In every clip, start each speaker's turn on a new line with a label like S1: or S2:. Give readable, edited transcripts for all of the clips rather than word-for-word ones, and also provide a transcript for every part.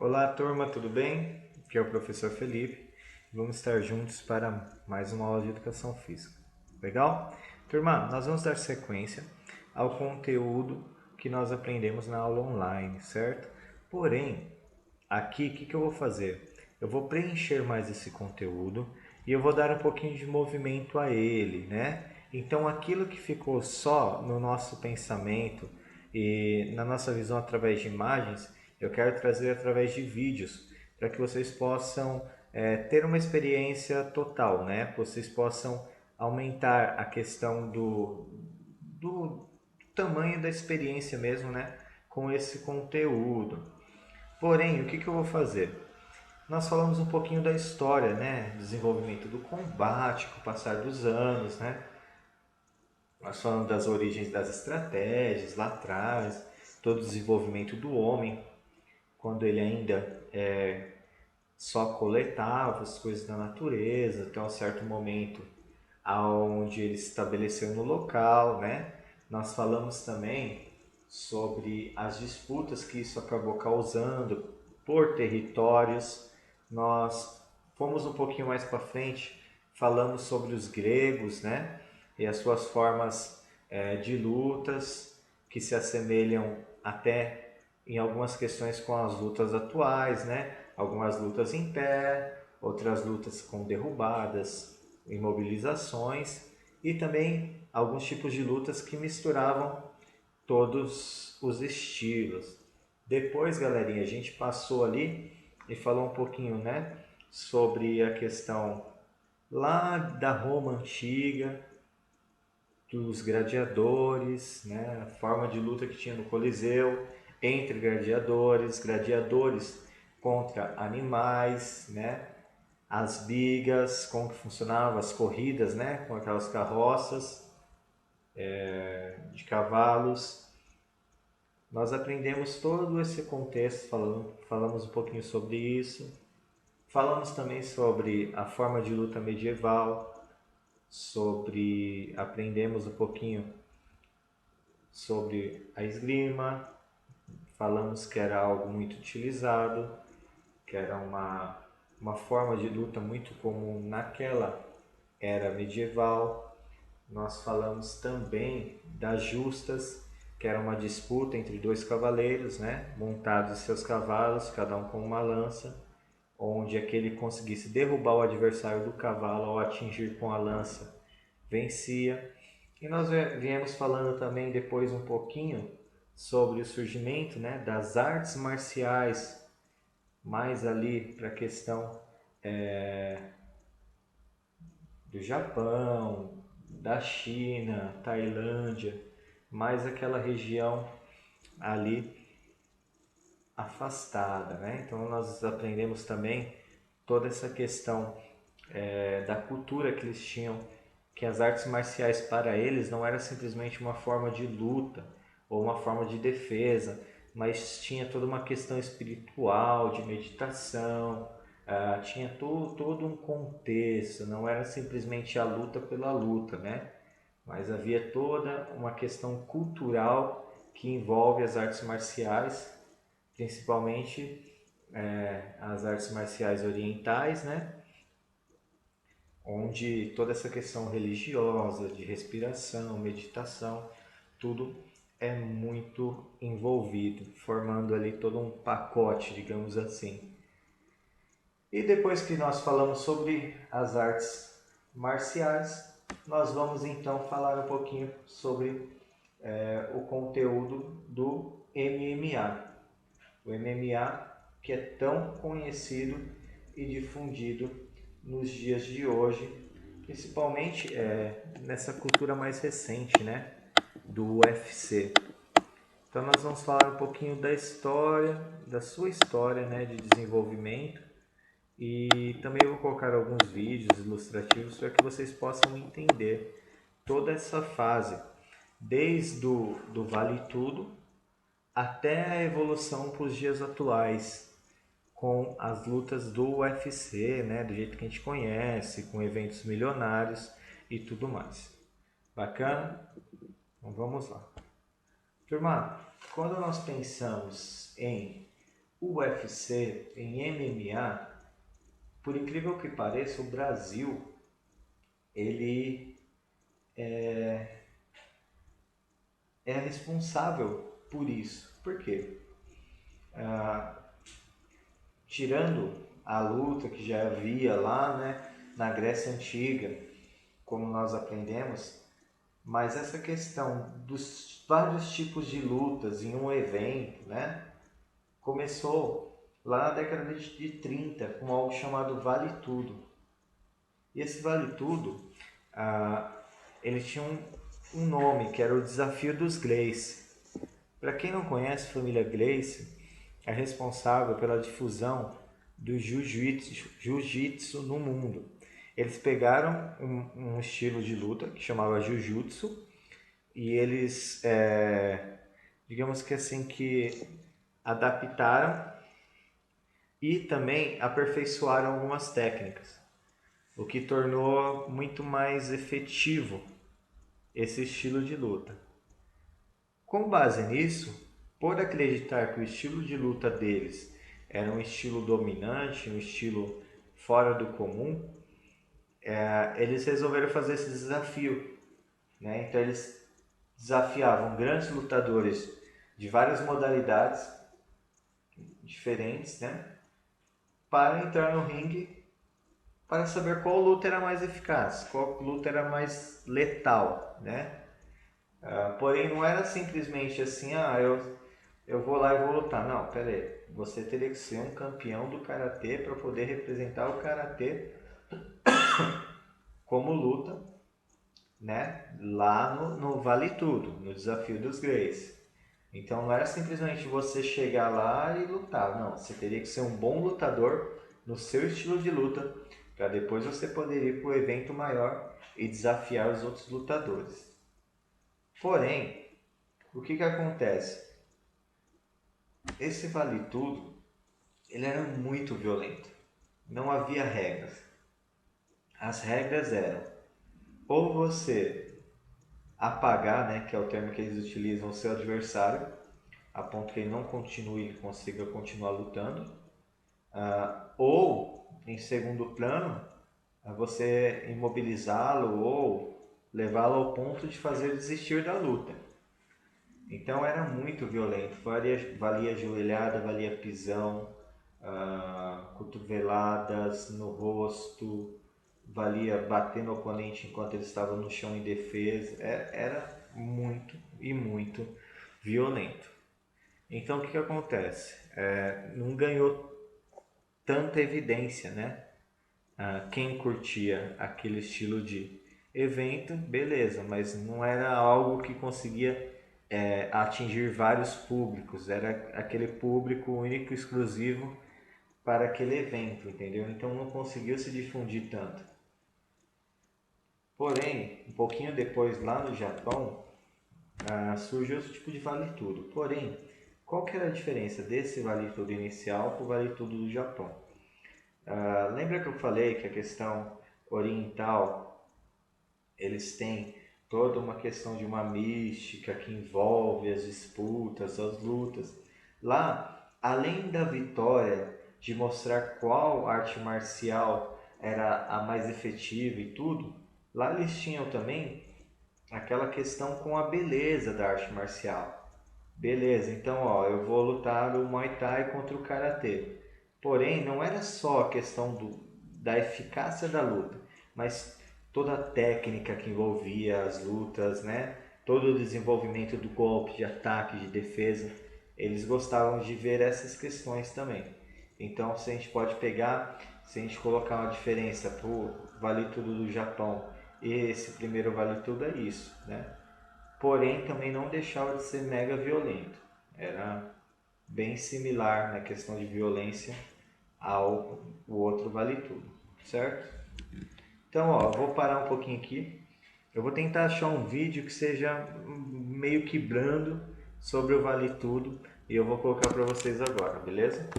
S1: Olá, turma, tudo bem? Aqui é o professor Felipe. Vamos estar juntos para mais uma aula de educação física. Legal? Turma, nós vamos dar sequência ao conteúdo que nós aprendemos na aula online, certo? Porém, aqui, o que eu vou fazer? Eu vou preencher mais esse conteúdo e eu vou dar um pouquinho de movimento a ele, né? Então, aquilo que ficou só no nosso pensamento e na nossa visão através de imagens, eu quero trazer através de vídeos, para que vocês possam ter uma experiência total, né? Vocês possam aumentar a questão do tamanho da experiência mesmo, né? Com esse conteúdo. Porém, o que eu vou fazer? Nós falamos um pouquinho da história, né? Desenvolvimento do combate com o passar dos anos, né? Nós falamos das origens das estratégias lá atrás, todo o desenvolvimento do homem, quando ele ainda só coletava as coisas da natureza, até um certo momento aonde ele se estabeleceu no local, né? Nós falamos também sobre as disputas que isso acabou causando por territórios. Nós fomos um pouquinho mais para frente, falamos sobre os gregos, né? E as suas formas de lutas que se assemelham até em algumas questões com as lutas atuais, né? Algumas lutas em pé, outras lutas com derrubadas, imobilizações e também alguns tipos de lutas que misturavam todos os estilos. Depois, galerinha, a gente passou ali e falou um pouquinho, né, sobre a questão lá da Roma antiga, dos gladiadores, né, a forma de luta que tinha no Coliseu entre gladiadores, gladiadores contra animais, né, as bigas, como que funcionava, as corridas, né, com aquelas carroças de cavalos. Nós aprendemos todo esse contexto, falamos um pouquinho sobre isso. Falamos também sobre a forma de luta medieval, aprendemos um pouquinho sobre a esgrima, falamos que era algo muito utilizado, que era uma forma de luta muito comum naquela era medieval. Nós falamos também das justas, que era uma disputa entre dois cavaleiros, né, montados em seus cavalos, cada um com uma lança, onde aquele conseguisse derrubar o adversário do cavalo ao atingir com a lança, vencia. E nós viemos falando também depois um pouquinho sobre o surgimento, né, das artes marciais, mais ali para a questão do Japão, da China, Tailândia, mais aquela região ali afastada, né? Então nós aprendemos também toda essa questão da cultura que eles tinham, que as artes marciais para eles não era simplesmente uma forma de luta ou uma forma de defesa, mas tinha toda uma questão espiritual, de meditação, tinha todo um contexto, não era simplesmente a luta pela luta, né? Mas havia toda uma questão cultural que envolve as artes marciais, principalmente as artes marciais orientais, né? Onde toda essa questão religiosa, de respiração, meditação, tudo é muito envolvido, formando ali todo um pacote, digamos assim. E depois que nós falamos sobre as artes marciais, nós vamos então falar um pouquinho sobre o conteúdo do MMA. O MMA que é tão conhecido e difundido nos dias de hoje, principalmente nessa cultura mais recente, né, do UFC. Então nós vamos falar um pouquinho da história, da sua história, né, de desenvolvimento, e também vou colocar alguns vídeos ilustrativos para que vocês possam entender toda essa fase, desde do Vale Tudo até a evolução para os dias atuais, com as lutas do UFC, né, do jeito que a gente conhece, com eventos milionários e tudo mais. Bacana? Então vamos lá. Turma, quando nós pensamos em o UFC em MMA, por incrível que pareça, o Brasil ele é responsável por isso. Por quê? Tirando a luta que já havia lá, né, na Grécia Antiga, como nós aprendemos, mas essa questão dos vários tipos de lutas em um evento, né, começou lá na década de 30 com algo chamado Vale Tudo. E esse Vale Tudo, ele tinha um nome, que era o Desafio dos Gracie. Para quem não conhece, a família Gracie é responsável pela difusão do jiu-jitsu no mundo. Eles pegaram um estilo de luta que chamava jiu-jitsu e eles, digamos que assim, que adaptaram e também aperfeiçoaram algumas técnicas, o que tornou muito mais efetivo esse estilo de luta. Com base nisso, por acreditar que o estilo de luta deles era um estilo dominante, um estilo fora do comum, eles resolveram fazer esse desafio, né? Então eles desafiavam grandes lutadores de várias modalidades diferentes, né, para entrar no ringue para saber qual luta era mais eficaz, qual luta era mais letal, né? Porém, não era simplesmente assim, eu vou lá e vou lutar. Não, pera aí. Você teria que ser um campeão do Karatê para poder representar o Karatê como luta, né? Lá no Vale Tudo, no Desafio dos Gracie. Então, não era simplesmente você chegar lá e lutar. Não, você teria que ser um bom lutador no seu estilo de luta para depois você poder ir para o evento maior e desafiar os outros lutadores. Porém, o que acontece? Esse Vale Tudo, ele era muito violento. Não havia regras. As regras eram ou você apagar, né, que é o termo que eles utilizam, o seu adversário, a ponto que ele não continue e consiga continuar lutando, ou, em segundo plano, você imobilizá-lo ou levá-lo ao ponto de fazer desistir da luta. Então era muito violento, valia joelhada, valia pisão, cotoveladas no rosto, valia bater no oponente enquanto ele estava no chão em defesa. Era muito e muito violento. Então o que acontece? Não ganhou tanta evidência, né? Quem curtia aquele estilo de evento, beleza, mas não era algo que conseguia atingir vários públicos, era aquele público único e exclusivo para aquele evento, entendeu? Então não conseguiu se difundir tanto. Porém, um pouquinho depois, lá no Japão, surgiu esse tipo de Vale Tudo. Porém, qual que era a diferença desse Vale Tudo inicial para o Vale Tudo do Japão? Lembra que eu falei que a questão oriental, eles têm toda uma questão de uma mística que envolve as disputas, as lutas. Lá, além da vitória, de mostrar qual arte marcial era a mais efetiva e tudo, lá eles tinham também aquela questão com a beleza da arte marcial. Beleza, então eu vou lutar o Muay Thai contra o Karatê. Porém, não era só a questão da eficácia da luta, mas toda a técnica que envolvia as lutas, né? Todo o desenvolvimento do golpe, de ataque, de defesa. Eles gostavam de ver essas questões também. Então, se a gente pode pegar, se a gente colocar uma diferença para o Vale Tudo do Japão e esse primeiro Vale Tudo, é isso, né? Porém, também não deixava de ser mega violento. Era bem similar na questão de violência ao outro Vale Tudo, certo? Então, eu vou parar um pouquinho aqui. Eu vou tentar achar um vídeo que seja meio que brando sobre o Vale Tudo e eu vou colocar para vocês agora, beleza?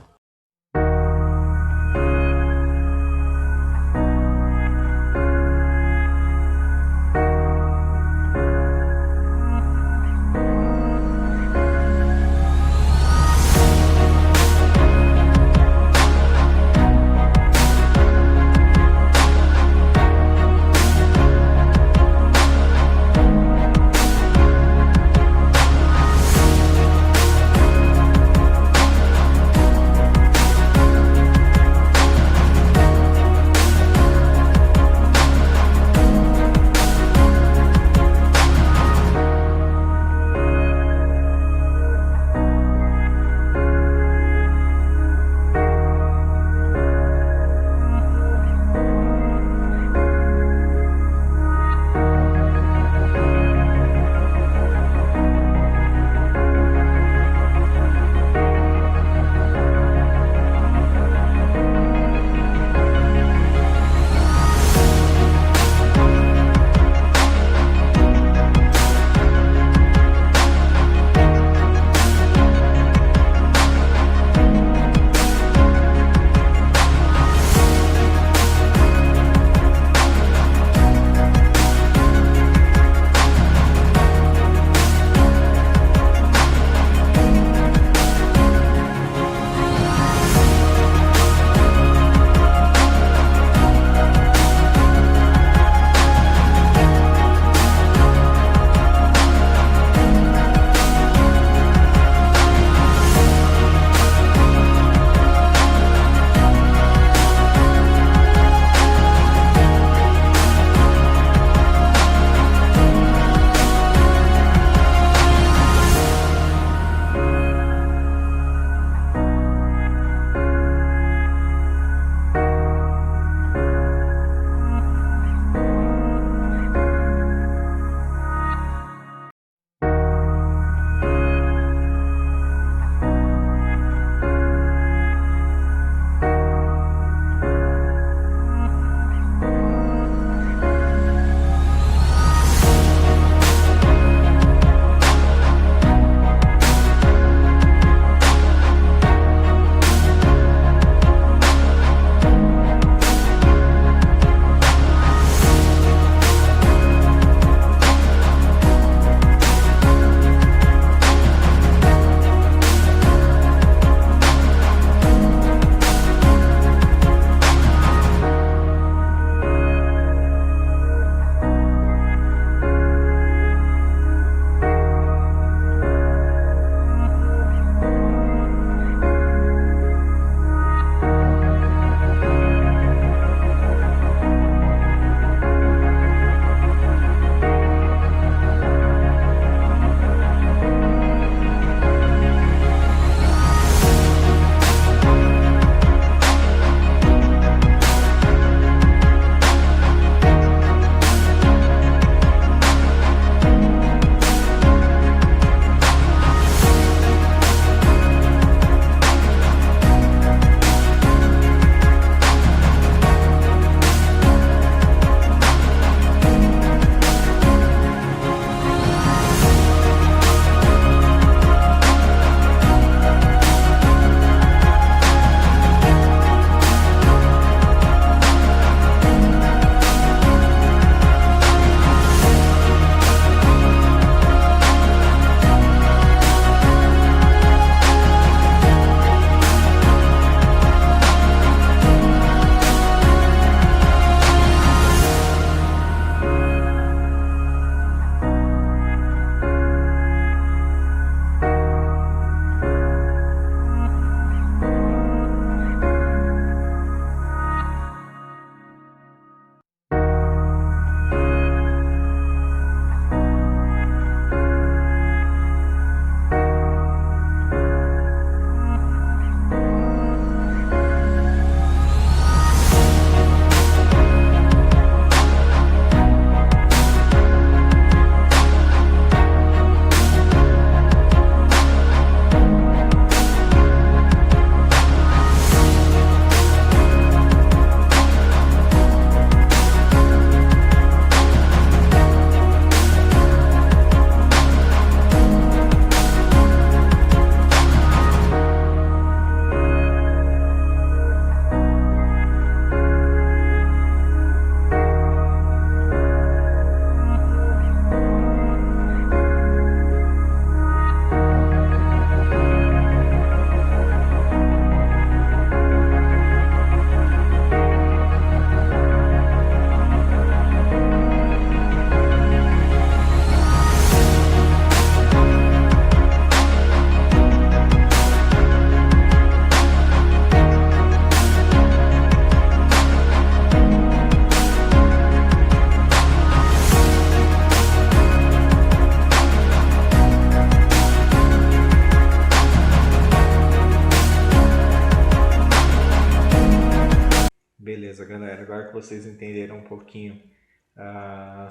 S1: Beleza, galera. Agora que vocês entenderam um pouquinho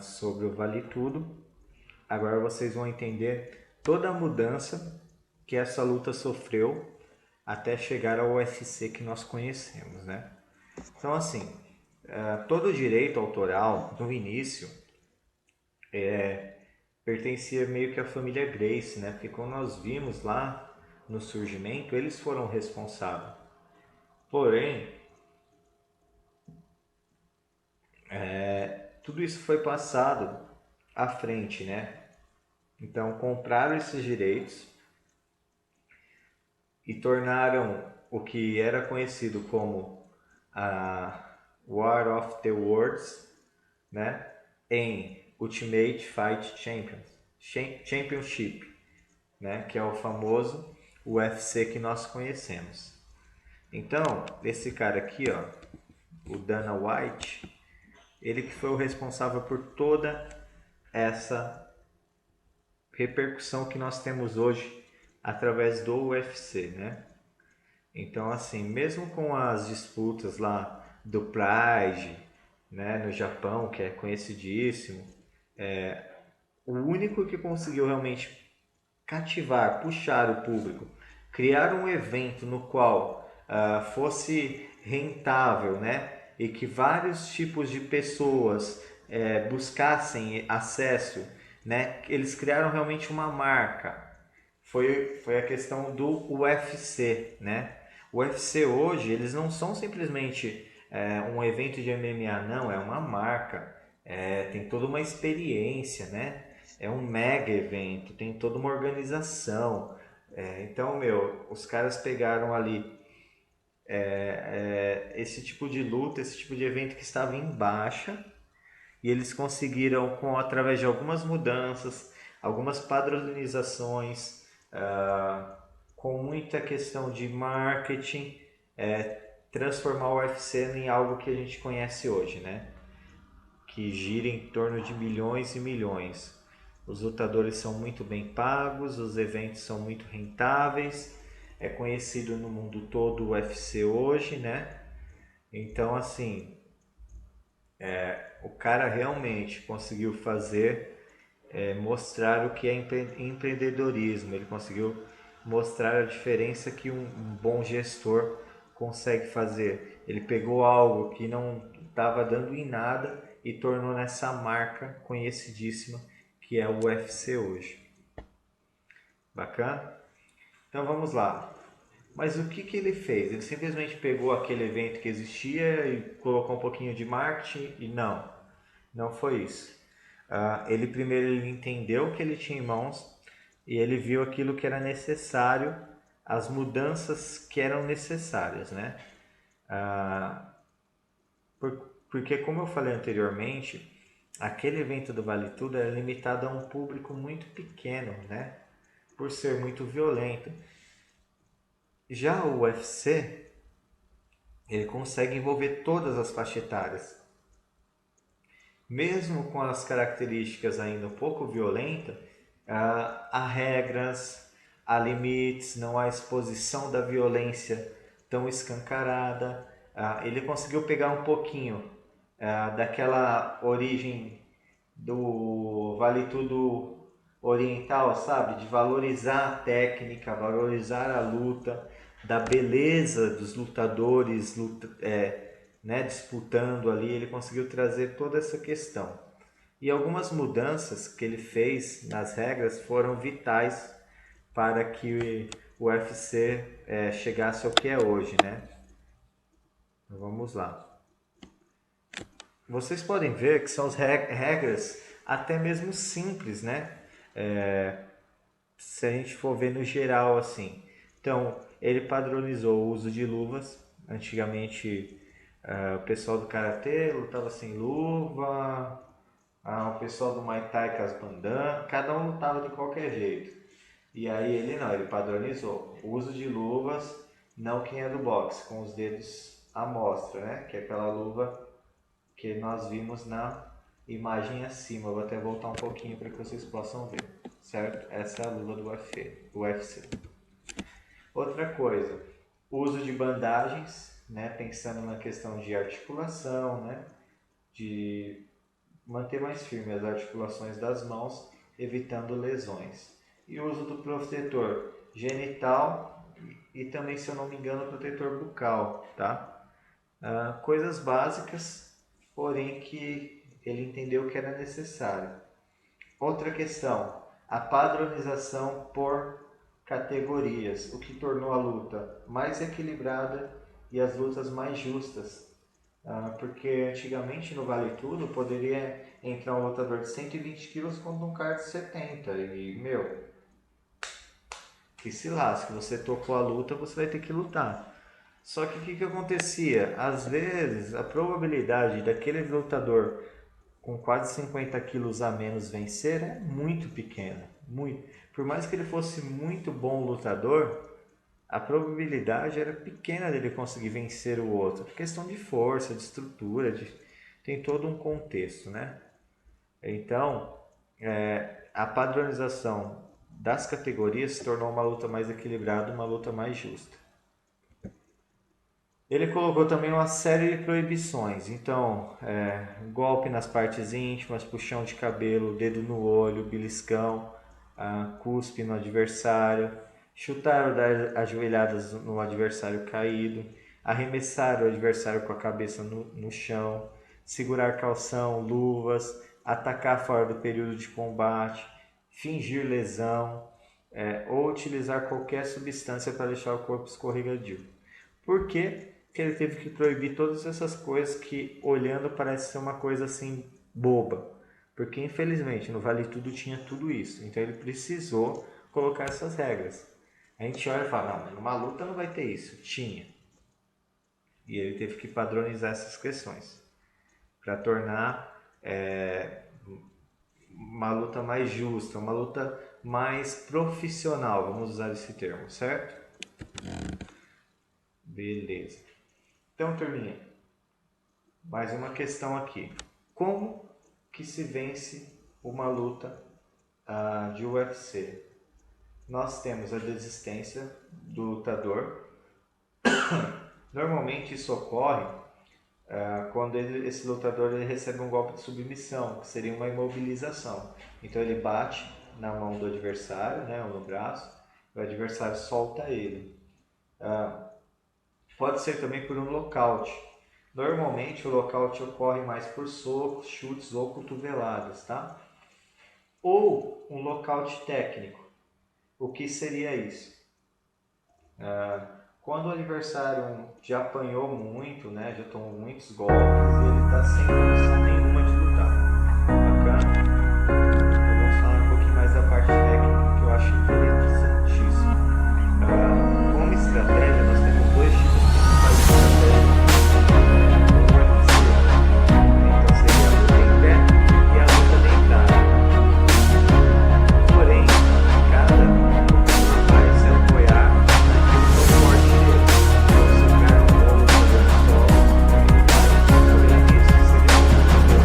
S1: sobre o Vale Tudo, agora vocês vão entender toda a mudança que essa luta sofreu até chegar ao UFC que nós conhecemos, né? Então, assim, todo o direito autoral, no início, pertencia meio que à família Grace, né? Porque quando nós vimos lá no surgimento, eles foram responsáveis. Porém, tudo isso foi passado à frente, né? Então, compraram esses direitos e tornaram o que era conhecido como a War of the Worlds, né? Em Ultimate Fight Championship, né? Que é o famoso UFC que nós conhecemos. Então, esse cara aqui, ó, o Dana White, ele que foi o responsável por toda essa repercussão que nós temos hoje através do UFC, né? Então, assim, mesmo com as disputas lá do Pride, né, no Japão, que é conhecidíssimo, o único que conseguiu realmente cativar, puxar o público, criar um evento no qual fosse rentável, né, e que vários tipos de pessoas buscassem acesso, né, eles criaram realmente uma marca. Foi a questão do UFC, né? O UFC hoje, eles não são simplesmente um evento de MMA, não, é uma marca, tem toda uma experiência, né? É um mega evento, tem toda uma organização. Então, meu, os caras pegaram ali esse tipo de luta, esse tipo de evento que estava em baixa e eles conseguiram, através de algumas mudanças, algumas padronizações, com muita questão de marketing, transformar o UFC em algo que a gente conhece hoje, né? Que gira em torno de milhões e milhões. Os lutadores são muito bem pagos, os eventos são muito rentáveis, é conhecido no mundo todo o UFC hoje, né? Então, assim, o cara realmente conseguiu fazer, mostrar o que é empreendedorismo, ele conseguiu mostrar a diferença que um bom gestor consegue fazer. Ele pegou algo que não estava dando em nada e tornou nessa marca conhecidíssima que é o UFC hoje. Bacana? Então vamos lá. Mas o que ele fez? Ele simplesmente pegou aquele evento que existia e colocou um pouquinho de marketing e não. Não foi isso. Ele primeiro ele entendeu o que ele tinha em mãos e ele viu aquilo que era necessário, as mudanças que eram necessárias, né? Porque como eu falei anteriormente, aquele evento do Vale Tudo era limitado a um público muito pequeno, né? Por ser muito violento. Já o UFC, ele consegue envolver todas as faixas etárias. Mesmo com as características ainda um pouco violentas, há regras, há limites, não há exposição da violência tão escancarada. Ele conseguiu pegar um pouquinho daquela origem do Vale Tudo oriental, sabe? De valorizar a técnica, valorizar a luta, da beleza dos lutadores, né, disputando ali, ele conseguiu trazer toda essa questão. E algumas mudanças que ele fez nas regras foram vitais para que o UFC chegasse ao que é hoje, né? Então, vamos lá. Vocês podem ver que são as regras até mesmo simples, né? Se a gente for ver no geral assim. Então, ele padronizou o uso de luvas. Antigamente, o pessoal do Karatê lutava sem luva, o pessoal do Muay Thai com as bandanas, cada um lutava de qualquer jeito. E aí ele não, ele padronizou o uso de luvas, não quem é do boxe, com os dedos à mostra, né? Que é aquela luva que nós vimos na imagem acima. Eu vou até voltar um pouquinho para que vocês possam ver, certo? Essa é a luva do UFC. Outra coisa, uso de bandagens, né, pensando na questão de articulação, né, de manter mais firme as articulações das mãos, evitando lesões. E o uso do protetor genital e também, se eu não me engano, protetor bucal, tá? Coisas básicas, porém que ele entendeu que era necessário. Outra questão, a padronização por categorias, o que tornou a luta mais equilibrada e as lutas mais justas. Porque antigamente no Vale Tudo poderia entrar um lutador de 120 quilos contra um cara de 70 e, meu, que se lasque, você tocou a luta, você vai ter que lutar. Só que o que acontecia? Às vezes a probabilidade daquele lutador com quase 50 quilos a menos vencer é muito pequena. Muito. Por mais que ele fosse muito bom lutador, a probabilidade era pequena dele conseguir vencer o outro. Questão de força, de estrutura, tem todo um contexto, né? Então, a padronização das categorias se tornou uma luta mais equilibrada, uma luta mais justa. Ele colocou também uma série de proibições, então, golpe nas partes íntimas, puxão de cabelo, dedo no olho, beliscão, cuspe no adversário, chutar ou dar ajoelhadas no adversário caído, arremessar o adversário com a cabeça no chão, segurar calção, luvas, atacar fora do período de combate, fingir lesão, ou utilizar qualquer substância para deixar o corpo escorregadio. Por quê? Que ele teve que proibir todas essas coisas que, olhando, parece ser uma coisa assim boba, porque infelizmente no Vale Tudo tinha tudo isso, então ele precisou colocar essas regras. A gente olha e fala, não, mas numa luta não vai ter isso. Tinha. E ele teve que padronizar essas questões para tornar uma luta mais justa, uma luta mais profissional, vamos usar esse termo, certo? Beleza. Então, terminei. Mais uma questão aqui. Como que se vence uma luta de UFC? Nós temos a desistência do lutador. Normalmente isso ocorre quando esse lutador ele recebe um golpe de submissão, que seria uma imobilização. Então ele bate na mão do adversário, né, ou no braço, o adversário solta ele. Pode ser também por um lockout. Normalmente o lockout ocorre mais por socos, chutes ou cotoveladas, tá? Ou um lockout técnico. O que seria isso? Quando o adversário já apanhou muito, né, já tomou muitos golpes, ele está sem condição nenhuma de lutar. Bacana? Então vamos falar um pouquinho mais da parte técnica, que eu acho interessantíssimo. Como estratégia, nós temos dois tipos principais de estratégia. Então seria a luta em pé e a luta deitada. Porém, cada vai se apoiar naquilo que é o forte dele. Então, se o cara é um bom lutador de solo, ele vai escolher isso, seria um lutador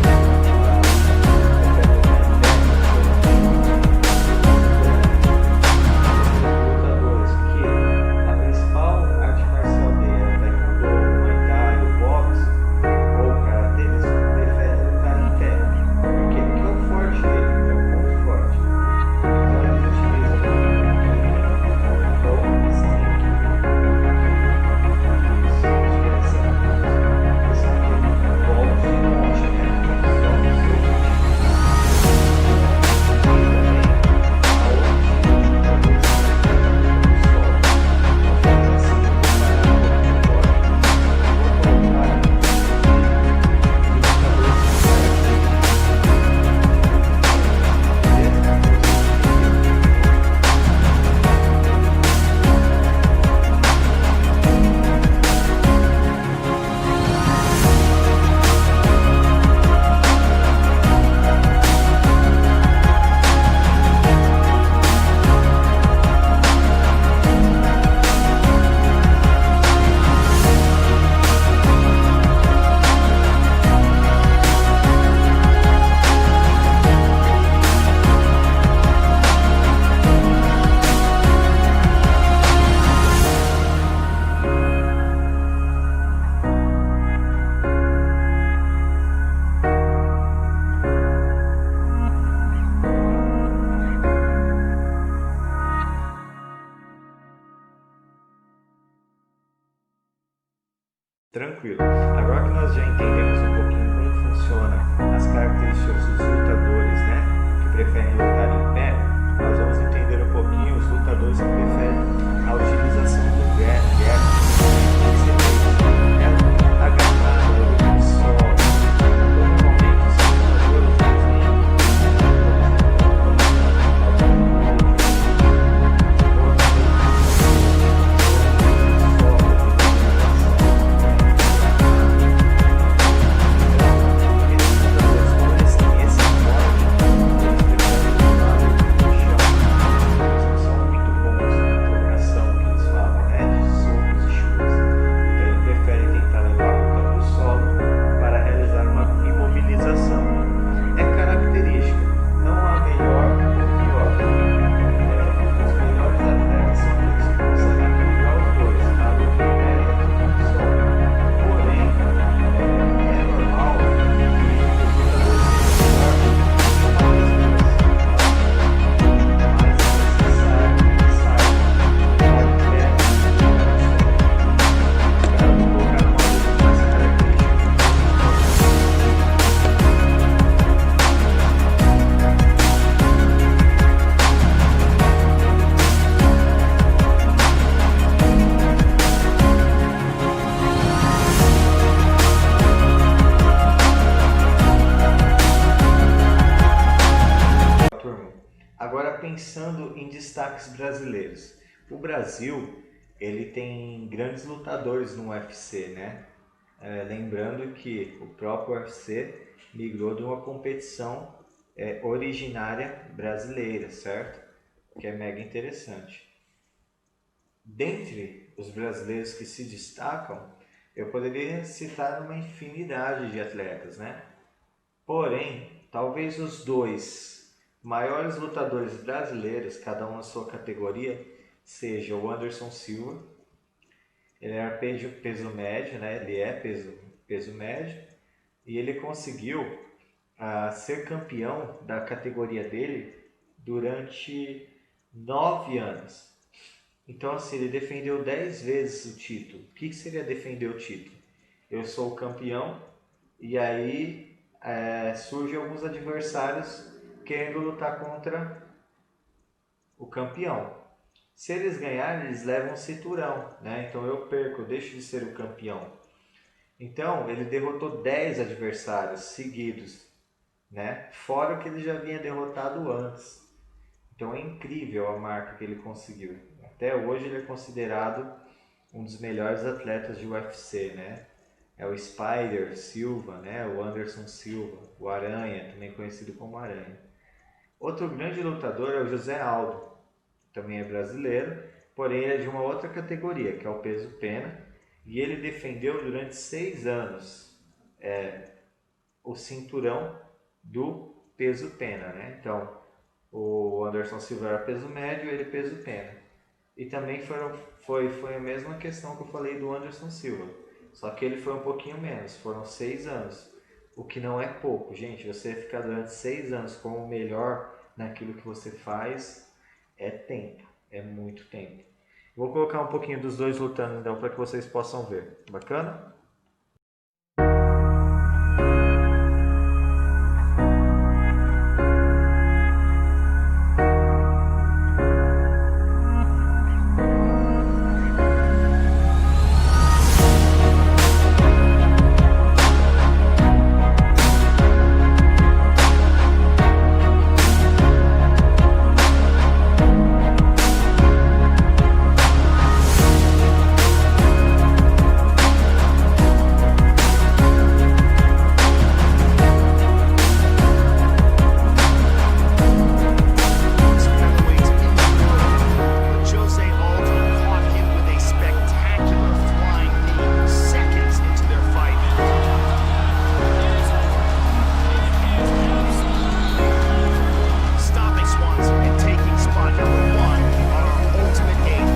S1: Tranquilo. Agora que nós já entendemos um pouquinho como funciona as características dos lutadores, né, que preferem lutar em pé, nós vamos entender um pouquinho os lutadores que preferem a utilização do grappling. Agora pensando em destaques brasileiros, o Brasil ele tem grandes lutadores no UFC, né? Lembrando que o próprio UFC migrou de uma competição originária brasileira, certo? Que é mega interessante. Dentre os brasileiros que se destacam, eu poderia citar uma infinidade de atletas, né? Porém, talvez os dois maiores lutadores brasileiros, cada um na sua categoria, seja o Anderson Silva. Ele era peso médio, né? Ele é peso médio, e ele conseguiu ser campeão da categoria dele durante 9 anos. Então, assim, ele defendeu 10 vezes o título. O que seria defender o título? Eu sou o campeão, e aí surgem alguns adversários querendo lutar contra o campeão. Se eles ganharem, eles levam o cinturão, né? Então eu perco, eu deixo de ser o campeão. Então ele derrotou 10 adversários seguidos, né? Fora o que ele já havia derrotado antes. Então é incrível a marca que ele conseguiu. Até hoje ele é considerado um dos melhores atletas de UFC, né? É o Spider Silva, né? O Anderson Silva, o Aranha, também conhecido como Aranha. Outro grande lutador é o José Aldo, também é brasileiro, porém ele é de uma outra categoria, que é o peso pena, e ele defendeu durante 6 anos o cinturão do peso pena, né? Então, o Anderson Silva era peso médio, ele peso pena. E também foi a mesma questão que eu falei do Anderson Silva, só que ele foi um pouquinho menos, foram 6 anos. O que não é pouco, gente. Você ficar durante 6 anos como o melhor naquilo que você faz é tempo, é muito tempo. Vou colocar um pouquinho dos dois lutando então para que vocês possam ver. Bacana?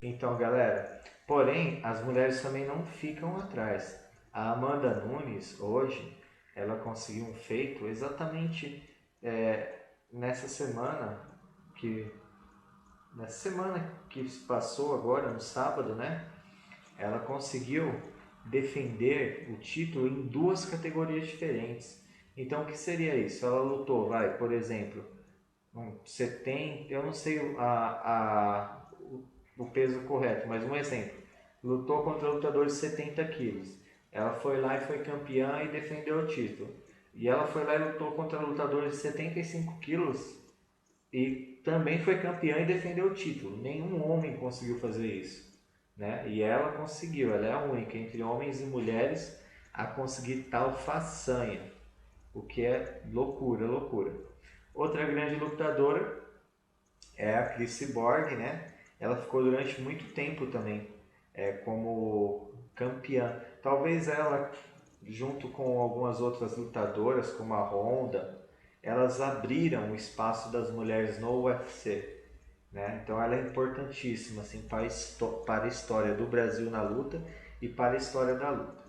S1: Então, galera, porém, as mulheres também não ficam atrás. A Amanda Nunes, hoje, ela conseguiu um feito exatamente nessa semana que se passou agora, no sábado, né? Ela conseguiu defender o título em duas categorias diferentes. Então, o que seria isso? Ela lutou, por exemplo, 70, eu não sei o peso correto, mas um exemplo, lutou contra lutador de 70 quilos. Ela foi lá e foi campeã e defendeu o título. E ela foi lá e lutou contra lutadores de 75 quilos e também foi campeã e defendeu o título. Nenhum homem conseguiu fazer isso, né? E ela conseguiu, ela é a única entre homens e mulheres a conseguir tal façanha, o que é loucura, loucura. Outra grande lutadora é a Cris Cyborg, né? Ela ficou durante muito tempo também como campeã. Talvez ela, junto com algumas outras lutadoras, como a Ronda, elas abriram o espaço das mulheres no UFC, né? Então ela é importantíssima assim, para a história do Brasil na luta e para a história da luta.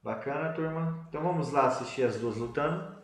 S1: Bacana, turma? Então vamos lá assistir as duas lutando?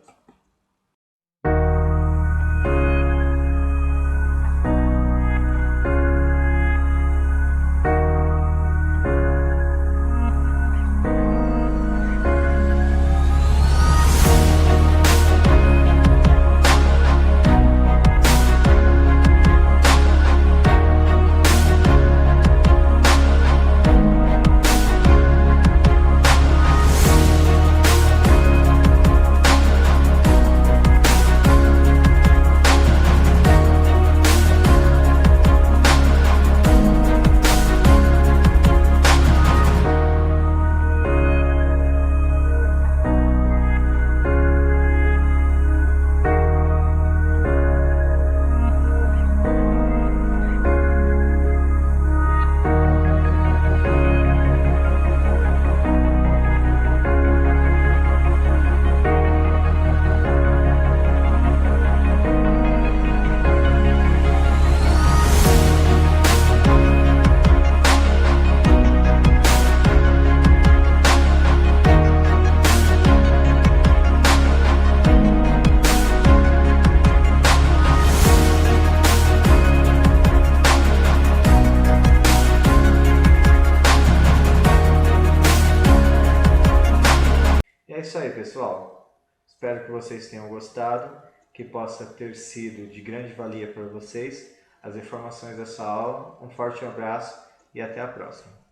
S1: É isso aí, pessoal. Espero que vocês tenham gostado, que possa ter sido de grande valia para vocês as informações dessa aula. Um forte abraço e até a próxima.